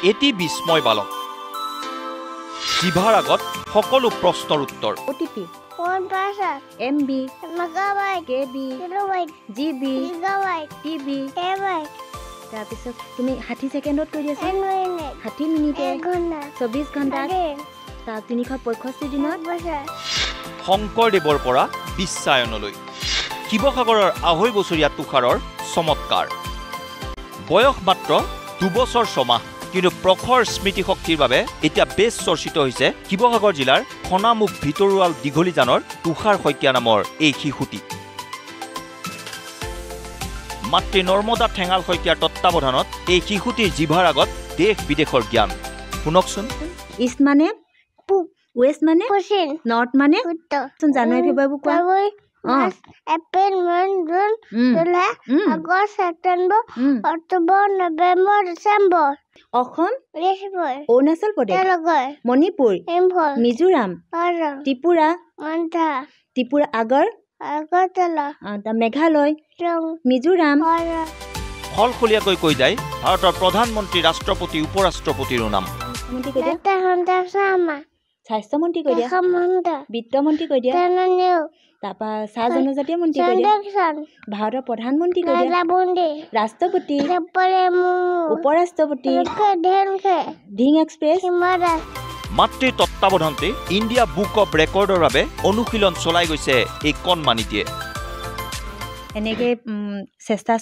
এটি বিস্ময় বালক জিভাৰ আগত সকলো প্ৰশ্নৰ উত্তৰ OTP 1% MB megabyte KB kilobyte GB gigabyte TB terabyte তাৰপিছত তুমি 60 ছেকেণ্ডত কৰি আছা 1 minute 60 মিনিটে 1 ঘণ্টা 24 ঘণ্টাত দিন তাৰ 365 দিনত বছৰ শংকৰদেৱৰ পৰা বিশ্বায়নলৈ শিৱসাগৰৰ 2.5 বছৰীয়া তুষাৰৰ চমৎকাৰ বয়স মাত্ৰ 2 বছৰ 6 মাহ কিন্তু প্ৰখৰ স্মৃতিশক্তিৰ বাবে এতিয়া বেছ চৰ্চিত হৈছে শিৱসাগৰ জিলাৰ খনামুখ ভিতৰুৱাল দীঘলীজানৰ তুষাৰ শইকীয়া নামৰ এই শিশুটি মাতৃ নৰ্মদা ঠেঙাল শইকীয়াৰ তত্ত্বাৱধানত এই শিশুটিৰ জিভাৰ আগত দেশ বিদেশৰ জ্ঞান শুনকচোন ইষ্ট মানে পূব ওয়েস্ট মানে পশ্চিম নৰ্থ মানে উত্তৰ জানুৱাৰী ফেব্ৰুৱাৰী কোৱা ফেব্ৰুৱাৰী মাৰ্চ এপ্ৰিল মে জুন জুলাই আগষ্ট ছেপ্টেম্বৰ অক্টোবৰ নৱেম্বৰ ডিচেম্বৰ অসম ৰেচিপৰ অৰুণাচল প্ৰদেশ তেলেগৰ মণিপুৰ ইম্ফল মিজোৰাম আসাম ত্ৰিপুৰা আগৰতলা মেঘালয় শ্বিলং মিজোৰাম সলসলীয়াকৈ কৈ যায় ভাৰতৰ প্ৰধানমন্ত্ৰী ৰাষ্ট্ৰপতি উপৰাষ্ট্ৰপতিৰো নাম মন্ত্ৰী কৈ দিয়া স্বাস্থ্যমন্ত্ৰী কৈ দিয়া বিত্তমন্ত্ৰী কৈ দিয়া তাৰপৰা চাহ জনজাতীয় মন্ত্ৰী কৈ দিয়া ভাৰতৰ প্ৰধানমন্ত্ৰী কৈ দিয়া ৰাষ্ট্ৰপতি উপৰাষ্ট্ৰপতি ধিং এক্সপ্ৰেছ মাতৃৰ তত্ত্বাৱধানতে ইণ্ডিয়া বুক অৱ ৰেকৰ্ডৰ বাবে অনুশীলন চলাই গৈছে এই কণমানিটিয়ে এনেকৈ চেষ্টা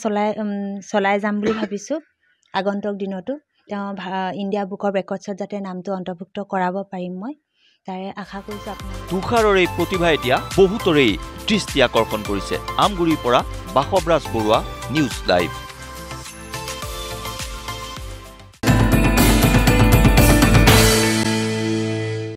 চলাই যাম বুলি ভাবিছোঁ আগন্তুক দিনতো তেওঁ ইণ্ডিয়া বুক অফ ৰেকৰ্ডছত যাতে নামটো অন্তৰ্ভুক্ত কৰাব পাৰিম মই তাৰে আশা কৰিছোঁ আপোনাক তুষাৰৰ এই প্ৰতিভা এতিয়া বহুতৰেই দৃষ্টি আকৰ্ষণ কৰিছে আমগুৰিৰ পৰা বাসৱৰাজ বৰুৱা নিউজ লাইভ